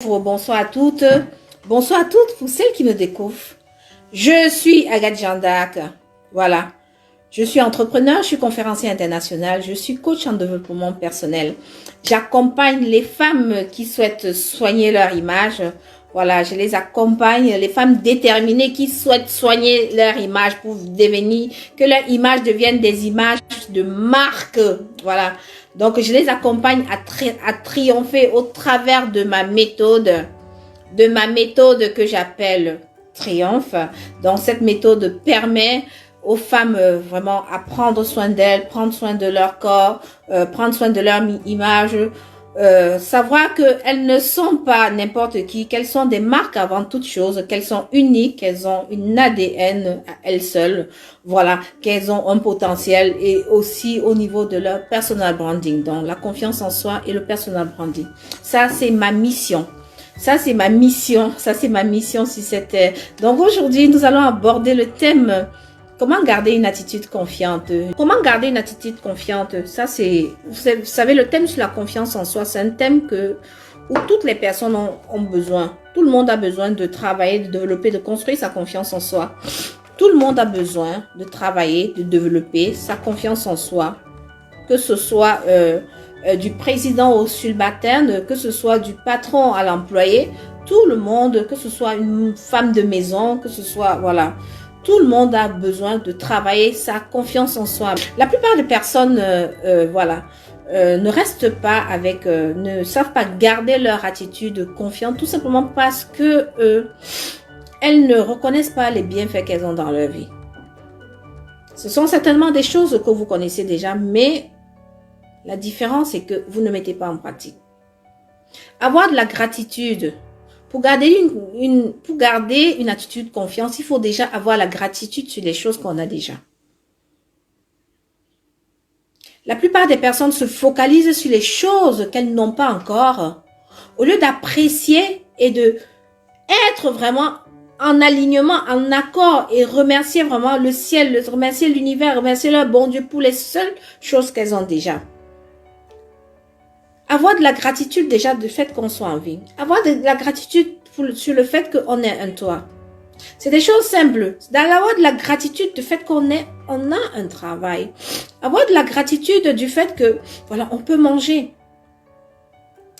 Bonsoir à toutes. Bonsoir à toutes pour celles qui me découvrent. Je suis Agathe Jeanne d'Arc. Voilà. Je suis entrepreneur, je suis conférencière internationale, je suis coach en développement personnel. J'accompagne les femmes qui souhaitent soigner leur image. Voilà, je les accompagne, les femmes déterminées qui souhaitent soigner leur image pour devenir, que leur image devienne des images de marque. Voilà. Donc, je les accompagne à triompher au travers de ma méthode que j'appelle Triomphe. Donc, cette méthode permet aux femmes vraiment à prendre soin d'elles, prendre soin de leur corps, prendre soin de leur image, savoir qu'elles ne sont pas n'importe qui, qu'elles sont des marques avant toute chose, qu'elles sont uniques, qu'elles ont une ADN à elles seules, voilà, qu'elles ont un potentiel et aussi au niveau de leur personal branding, donc la confiance en soi et le personal branding. Ça, c'est ma mission. Ça, c'est ma mission. Ça, c'est ma mission si c'était. Donc aujourd'hui, nous allons aborder le thème comment garder une attitude confiante. Comment garder une attitude confiante? Ça, c'est, vous savez, le thème sur la confiance en soi, c'est un thème où toutes les personnes ont besoin. Tout le monde a besoin de travailler, de développer, de construire sa confiance en soi. Tout le monde a besoin de travailler, de développer sa confiance en soi. Que ce soit du président au subalterne, que ce soit du patron à l'employé, tout le monde, que ce soit une femme de maison, que ce soit, voilà. Tout le monde a besoin de travailler sa confiance en soi. La plupart des personnes, voilà, ne restent pas avec, ne savent pas garder leur attitude confiante, tout simplement parce que elles ne reconnaissent pas les bienfaits qu'elles ont dans leur vie. Ce sont certainement des choses que vous connaissez déjà, mais la différence est que vous ne mettez pas en pratique. Avoir de la gratitude. Pour garder une attitude de confiance, il faut déjà avoir la gratitude sur les choses qu'on a déjà. La plupart des personnes se focalisent sur les choses qu'elles n'ont pas encore, au lieu d'apprécier et de être vraiment en alignement, en accord et remercier vraiment le ciel, remercier l'univers, remercier leur bon Dieu pour les seules choses qu'elles ont déjà. Avoir de la gratitude déjà du fait qu'on soit en vie. Avoir de la gratitude sur le fait qu'on ait un toit. C'est des choses simples. D'avoir de la gratitude du fait qu'on a un travail. Avoir de la gratitude du fait que, voilà, on peut manger.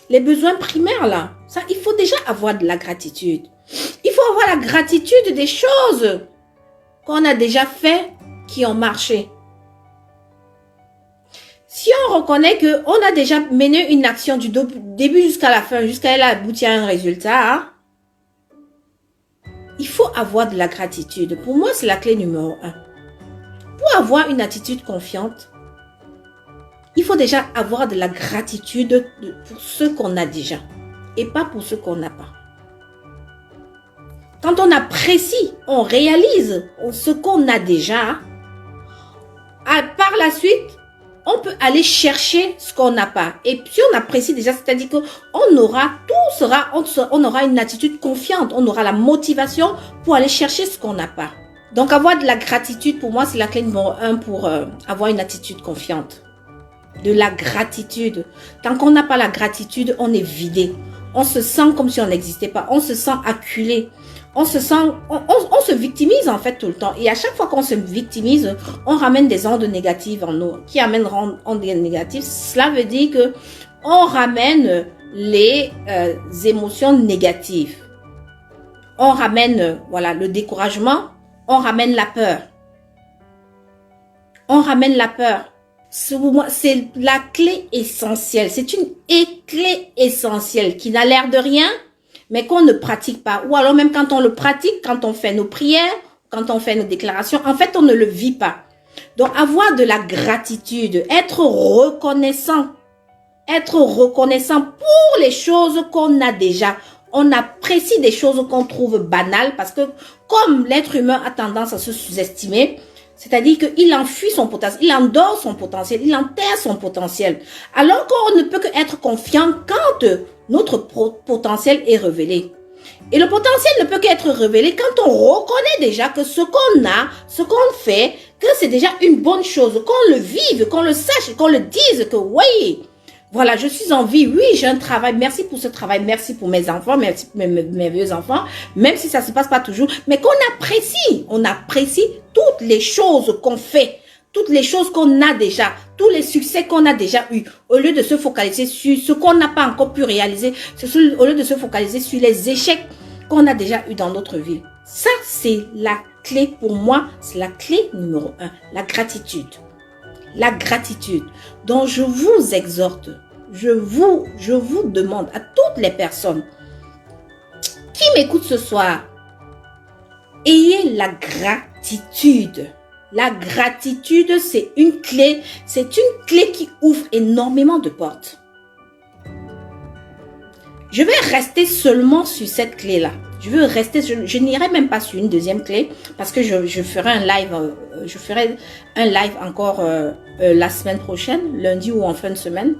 Les besoins primaires là, ça, il faut déjà avoir de la gratitude. Il faut avoir la gratitude des choses qu'on a déjà fait, qui ont marché. Si on reconnaît qu'on a déjà mené une action du début jusqu'à la fin, jusqu'à elle aboutir à un résultat, hein, il faut avoir de la gratitude. Pour moi, c'est la clé numéro 1. Pour avoir une attitude confiante, il faut déjà avoir de la gratitude pour ce qu'on a déjà et pas pour ce qu'on n'a pas. Quand on apprécie, on réalise ce qu'on a déjà, par la suite, on peut aller chercher ce qu'on n'a pas. Et si on apprécie déjà, c'est-à-dire qu'on aura, on aura une attitude confiante, on aura la motivation pour aller chercher ce qu'on n'a pas. Donc avoir de la gratitude, pour moi, c'est la clé numéro 1 pour avoir une attitude confiante. De la gratitude. Tant qu'on n'a pas la gratitude, on est vidé. On se sent comme si on n'existait pas. On se sent acculé. On se victimise en fait tout le temps. Et à chaque fois qu'on se victimise, on ramène des ondes négatives en nous. Qui amènent ondes négatives, cela veut dire que on ramène les émotions négatives. On ramène, voilà, le découragement. On ramène la peur. On ramène la peur. C'est la clé essentielle. C'est une clé essentielle qui n'a l'air de rien, mais qu'on ne pratique pas. Ou alors même quand on le pratique, quand on fait nos prières, quand on fait nos déclarations, en fait, on ne le vit pas. Donc, avoir de la gratitude, être reconnaissant pour les choses qu'on a déjà. On apprécie des choses qu'on trouve banales parce que comme l'être humain a tendance à se sous-estimer, c'est-à-dire qu'il enfuit son potentiel, il endort son potentiel, il enterre son potentiel. Alors qu'on ne peut qu'être confiant quand notre potentiel est révélé. Et le potentiel ne peut qu'être révélé quand on reconnaît déjà que ce qu'on a, ce qu'on fait, que c'est déjà une bonne chose, qu'on le vive, qu'on le sache, qu'on le dise que oui, Voilà, je suis en vie. Oui, j'ai un travail. Merci pour ce travail. Merci pour mes enfants. Merci pour mes vieux enfants. Même si ça se passe pas toujours. Mais qu'on apprécie. On apprécie toutes les choses qu'on fait. Toutes les choses qu'on a déjà. Tous les succès qu'on a déjà eu. Au lieu de se focaliser sur ce qu'on n'a pas encore pu réaliser. Au lieu de se focaliser sur les échecs qu'on a déjà eu dans notre vie. Ça, c'est la clé pour moi. C'est la clé numéro 1. La gratitude. La gratitude. Donc, je vous exhorte, je vous demande à toutes les personnes qui m'écoutent ce soir, ayez la gratitude. La gratitude, c'est une clé qui ouvre énormément de portes. Je vais rester seulement sur cette clé-là. Je n'irai même pas sur une deuxième clé parce que je ferai un live encore la semaine prochaine, lundi ou en fin de semaine,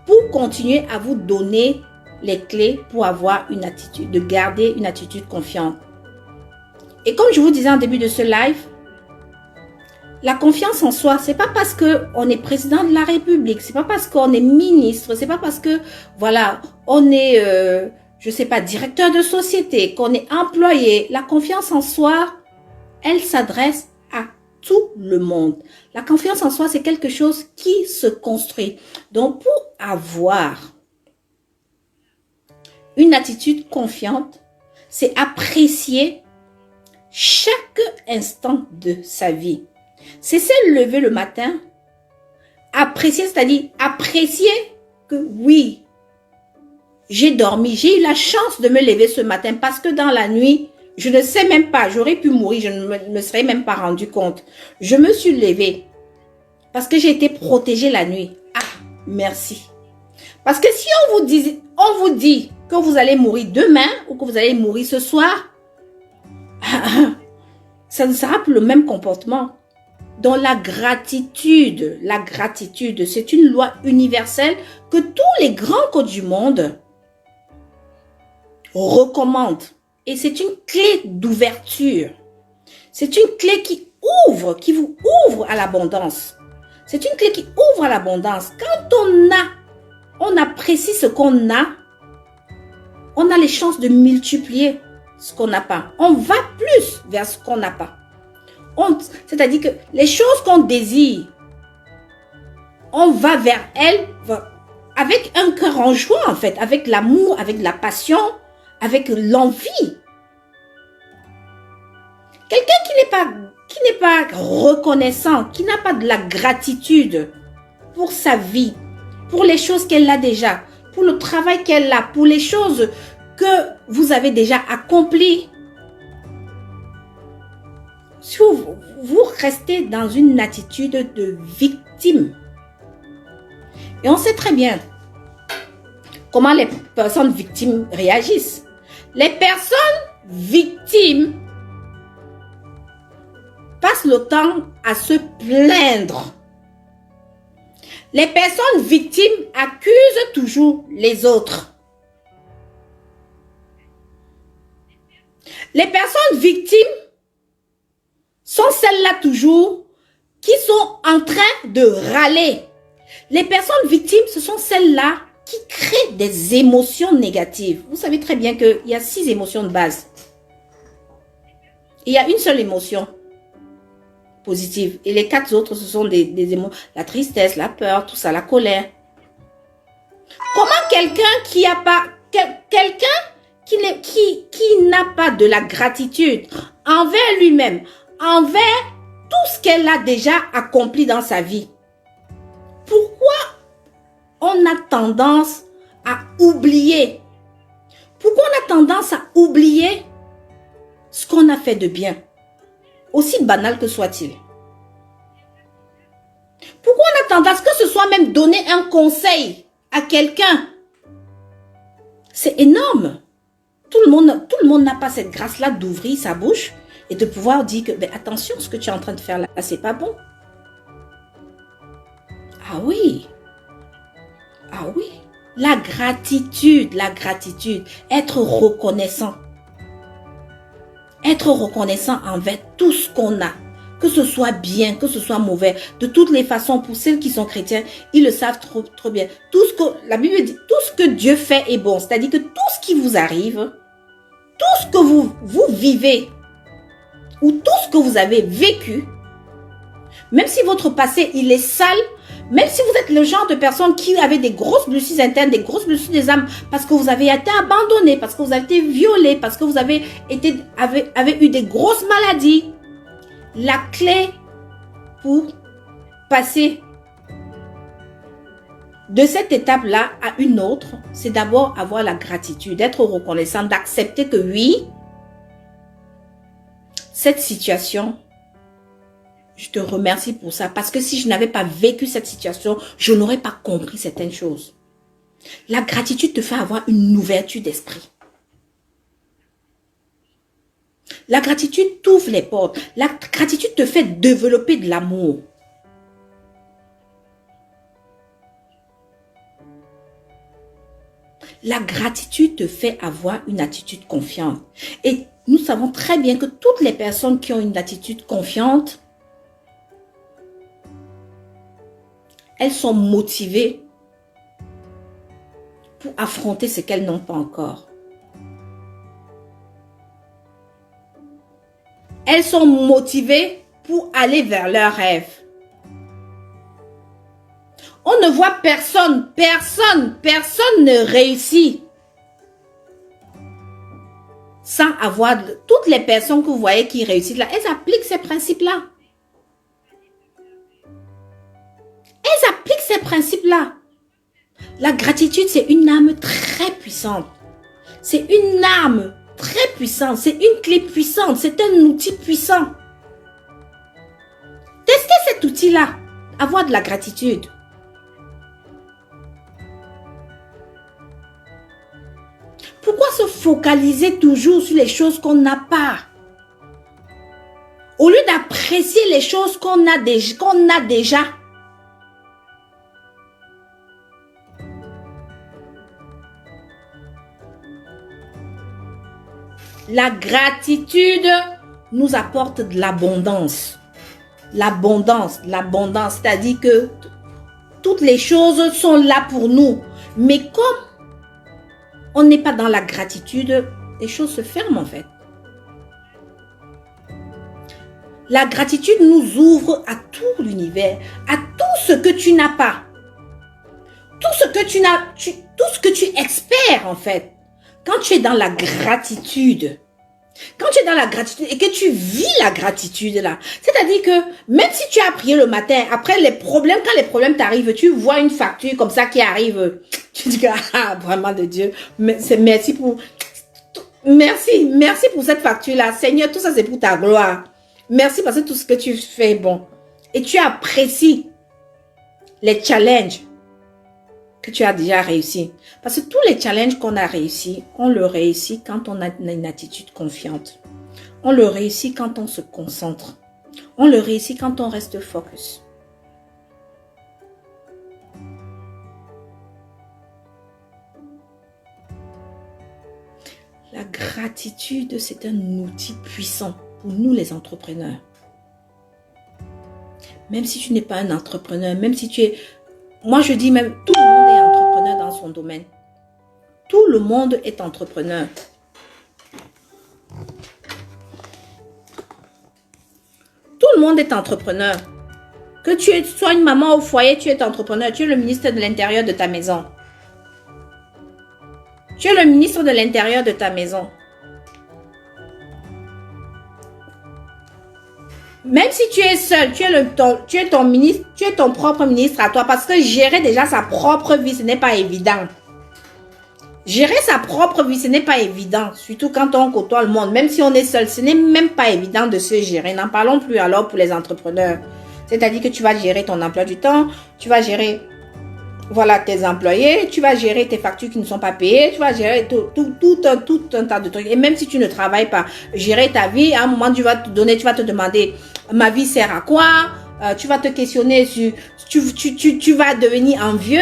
pour continuer à vous donner les clés pour avoir une attitude, de garder une attitude confiante. Et comme je vous disais en début de ce live, la confiance en soi, c'est pas parce que on est président de la République, c'est pas parce qu'on est ministre, c'est pas parce que voilà, on est je sais pas, directeur de société, qu'on est employé. La confiance en soi, elle s'adresse à tout le monde. La confiance en soi, c'est quelque chose qui se construit. Donc, pour avoir une attitude confiante, c'est apprécier chaque instant de sa vie. C'est se lever le matin, apprécier, c'est-à-dire apprécier que oui, j'ai dormi, j'ai eu la chance de me lever ce matin parce que dans la nuit, je ne sais même pas, j'aurais pu mourir, je ne me serais même pas rendu compte. Je me suis levée parce que j'ai été protégée la nuit. Ah, merci. Parce que si on vous dit que vous allez mourir demain ou que vous allez mourir ce soir, ça ne sera plus le même comportement. Donc la gratitude, c'est une loi universelle que tous les grands coachs du monde recommandent. Et c'est une clé d'ouverture. C'est une clé qui vous ouvre à l'abondance. C'est une clé qui ouvre à l'abondance. Quand on apprécie ce qu'on a les chances de multiplier ce qu'on n'a pas. On va plus vers ce qu'on n'a pas. C'est-à-dire que les choses qu'on désire, on va vers elles avec un cœur en joie en fait, avec l'amour, avec la passion, avec l'envie. Quelqu'un qui n'est pas reconnaissant, qui n'a pas de la gratitude pour sa vie, pour les choses qu'elle a déjà, pour le travail qu'elle a, pour les choses que vous avez déjà accomplies. Si vous restez dans une attitude de victime, et on sait très bien comment les personnes victimes réagissent. Les personnes victimes passent le temps à se plaindre. Les personnes victimes accusent toujours les autres. Les personnes victimes sont celles-là toujours qui sont en train de râler. Les personnes victimes, ce sont celles-là qui créent des émotions négatives. Vous savez très bien qu'il y a 6 émotions de base. Il y a une seule émotion positive. Et les 4 autres, ce sont des émotions. La tristesse, la peur, tout ça, la colère. Comment quelqu'un qui n'a pas de la gratitude envers lui-même, envers tout ce qu'elle a déjà accompli dans sa vie, pourquoi on a tendance à oublier? Pourquoi on a tendance à oublier ce qu'on a fait de bien, aussi banal que soit-il? Pourquoi on a tendance, que ce soit même donner un conseil à quelqu'un? C'est énorme. Tout le monde n'a pas cette grâce-là d'ouvrir sa bouche et de pouvoir dire que, attention, ce que tu es en train de faire là, c'est pas bon. Ah oui. Ah oui. La gratitude, être reconnaissant. Être reconnaissant envers tout ce qu'on a. Que ce soit bien, que ce soit mauvais. De toutes les façons, pour celles qui sont chrétiens, ils le savent trop bien. Tout ce que, la Bible dit, tout ce que Dieu fait est bon. C'est-à-dire que tout ce qui vous arrive, tout ce que vous vivez, ou tout ce que vous avez vécu, même si votre passé, il est sale, même si vous êtes le genre de personne qui avait des grosses blessures internes, des grosses blessures des âmes, parce que vous avez été abandonné, parce que vous avez été violé, parce que vous avez eu des grosses maladies, la clé pour passer de cette étape-là à une autre, c'est d'abord avoir la gratitude, d'être reconnaissant, d'accepter que oui, cette situation, je te remercie pour ça. Parce que si je n'avais pas vécu cette situation, je n'aurais pas compris certaines choses. La gratitude te fait avoir une ouverture d'esprit. La gratitude t'ouvre les portes. La gratitude te fait développer de l'amour. La gratitude te fait avoir une attitude confiante. Et nous savons très bien que toutes les personnes qui ont une attitude confiante, elles sont motivées pour affronter ce qu'elles n'ont pas encore. Elles sont motivées pour aller vers leurs rêves. On ne voit personne ne réussit sans avoir... Toutes les personnes que vous voyez qui réussissent là, elles appliquent ces principes-là. Elles appliquent ces principes-là. La gratitude, c'est une arme très puissante. C'est une arme très puissante. C'est une clé puissante. C'est un outil puissant. Testez cet outil-là. Avoir de la gratitude. Pourquoi se focaliser toujours sur les choses qu'on n'a pas? Au lieu d'apprécier les choses qu'on a déjà. La gratitude nous apporte de l'abondance. L'abondance, c'est-à-dire que toutes les choses sont là pour nous. Mais comme on n'est pas dans la gratitude, les choses se ferment en fait. La gratitude nous ouvre à tout l'univers, à tout ce que tu n'as pas. Tout ce que tu espères en fait. Quand tu es dans la gratitude, et que tu vis la gratitude là, c'est-à-dire que même si tu as prié le matin, après quand les problèmes t'arrivent, tu vois une facture comme ça qui arrive, tu dis que ah, vraiment de Dieu, merci pour cette facture là, Seigneur, tout ça c'est pour ta gloire. Merci parce que tout ce que tu fais est bon. Et tu apprécies les challenges que tu as déjà réussi. Parce que tous les challenges qu'on a réussi, on le réussit quand on a une attitude confiante. On le réussit quand on se concentre. On le réussit quand on reste focus. La gratitude, c'est un outil puissant pour nous les entrepreneurs. Même si tu n'es pas un entrepreneur, même si tu es... Moi, je dis même, tout le monde est entrepreneur dans son domaine. Tout le monde est entrepreneur. Tout le monde est entrepreneur. Que tu sois une maman au foyer, tu es entrepreneur. Tu es le ministre de l'Intérieur de ta maison. Tu es le ministre de l'Intérieur de ta maison. Même si tu es seul, tu es ton ministre, tu es ton propre ministre à toi. Parce que gérer déjà sa propre vie, ce n'est pas évident. Gérer sa propre vie, ce n'est pas évident. Surtout quand on côtoie le monde. Même si on est seul, ce n'est même pas évident de se gérer. N'en parlons plus alors pour les entrepreneurs. C'est-à-dire que tu vas gérer ton emploi du temps. Tu vas gérer tes employés. Tu vas gérer tes factures qui ne sont pas payées. Tu vas gérer tout un tas de trucs. Et même si tu ne travailles pas, gérer ta vie, à un moment, tu vas te demander, ma vie sert à quoi? Tu vas te questionner sur, tu vas devenir envieux,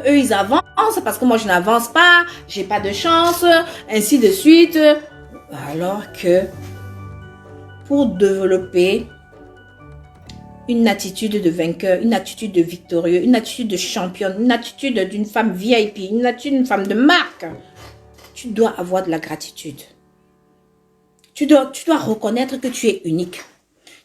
eux ils avancent parce que moi je n'avance pas, j'ai pas de chance, ainsi de suite. Alors que pour développer une attitude de vainqueur, une attitude de victorieux, une attitude de championne, une attitude d'une femme VIP, une attitude d'une femme de marque, tu dois avoir de la gratitude. Tu dois reconnaître que tu es unique.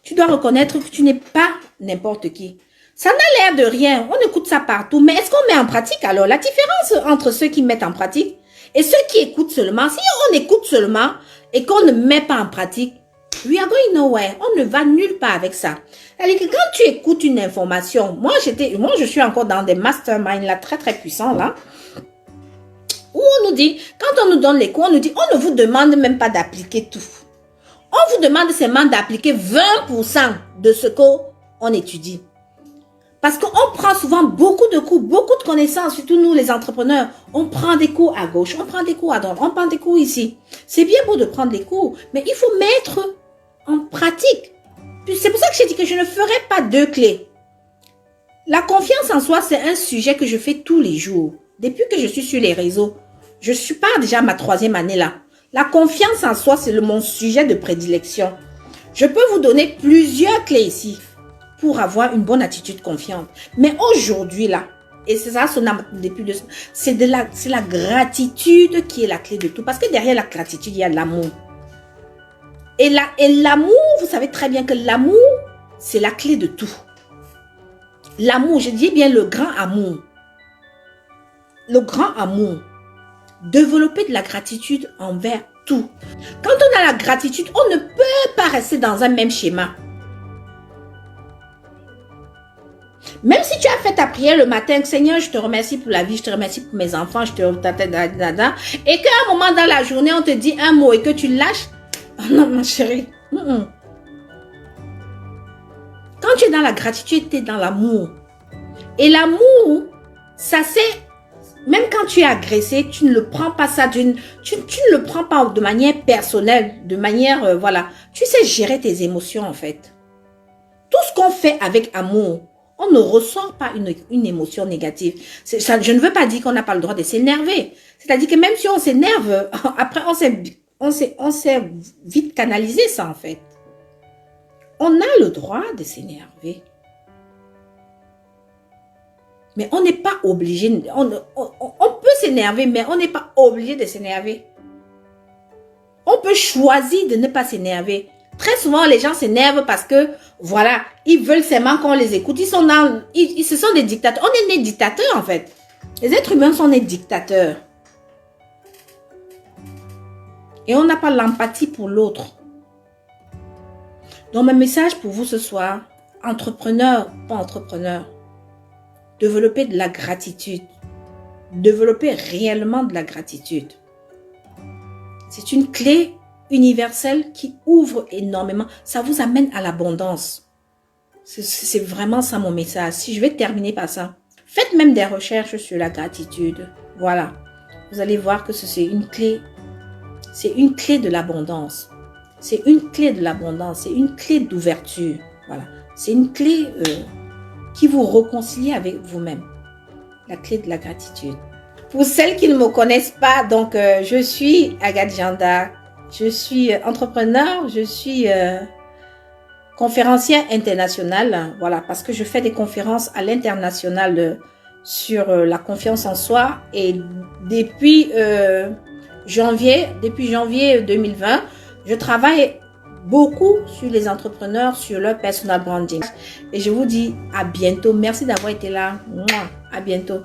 Tu dois reconnaître que tu n'es pas n'importe qui. Ça n'a l'air de rien, on écoute ça partout, mais est-ce qu'on met en pratique alors? La différence entre ceux qui mettent en pratique et ceux qui écoutent seulement, si on écoute seulement et qu'on ne met pas en pratique, we are going nowhere, on ne va nulle part avec ça. C'est-à-dire que quand tu écoutes une information, moi je suis encore dans des masterminds là, très très puissants là, où on nous dit, quand on nous donne les cours, on nous dit, on ne vous demande même pas d'appliquer tout. On vous demande seulement d'appliquer 20% de ce qu'on étudie. Parce qu'on prend souvent beaucoup de cours, beaucoup de connaissances, surtout nous les entrepreneurs. On prend des cours à gauche, on prend des cours à droite, on prend des cours ici. C'est bien beau de prendre des cours, mais il faut mettre en pratique. C'est pour ça que j'ai dit que je ne ferai pas 2 clés. La confiance en soi, c'est un sujet que je fais tous les jours. Depuis que je suis sur les réseaux, je suis pas déjà à ma 3e année là. La confiance en soi, c'est mon sujet de prédilection. Je peux vous donner plusieurs clés ici pour avoir une bonne attitude confiante. Mais aujourd'hui là, et c'est ça, c'est la gratitude qui est la clé de tout. Parce que derrière la gratitude, il y a l'amour. Et l'amour, vous savez très bien que l'amour, c'est la clé de tout. L'amour, je dis bien le grand amour. Le grand amour. Développer de la gratitude envers tout. Quand on a la gratitude, on ne peut pas rester dans un même schéma. Même si tu as fait ta prière le matin, Seigneur, je te remercie pour la vie, je te remercie pour mes enfants, et qu'à un moment dans la journée, on te dit un mot et que tu lâches. Oh non, ma chérie. Quand tu es dans la gratitude, tu es dans l'amour. Et l'amour, ça c'est, même quand tu es agressé, tu ne le prends pas ça tu ne le prends pas de manière personnelle, de manière, voilà. Tu sais gérer tes émotions en fait. Tout ce qu'on fait avec amour, on ne ressent pas une émotion négative. Ça, je ne veux pas dire qu'on n'a pas le droit de s'énerver. C'est-à-dire que même si on s'énerve, après on sait vite canaliser ça en fait. On a le droit de s'énerver. Mais on n'est pas obligé, on peut s'énerver, mais on n'est pas obligé de s'énerver. On peut choisir de ne pas s'énerver. Très souvent, les gens s'énervent parce que, voilà, ils veulent seulement qu'on les écoute. Ce sont des dictateurs. On est nés dictateurs, en fait. Les êtres humains sont nés dictateurs. Et on n'a pas l'empathie pour l'autre. Donc, mon message pour vous ce soir, entrepreneur, pas entrepreneur, développer de la gratitude. Développer réellement de la gratitude. C'est une clé universelle qui ouvre énormément. Ça vous amène à l'abondance. C'est vraiment ça mon message. Si je vais terminer par ça. Faites même des recherches sur la gratitude. Voilà. Vous allez voir que c'est une clé. C'est une clé de l'abondance. C'est une clé de l'abondance. C'est une clé d'ouverture. Voilà. C'est une clé qui vous réconcilie avec vous-même. La clé de la gratitude. Pour celles qui ne me connaissent pas, donc je suis Agathe Jeanne d'Arc. Je suis entrepreneur, je suis conférencière internationale. Voilà, parce que je fais des conférences à l'international sur la confiance en soi. Et depuis janvier 2020, je travaille beaucoup sur les entrepreneurs, sur leur personal branding. Et je vous dis à bientôt. Merci d'avoir été là. À bientôt.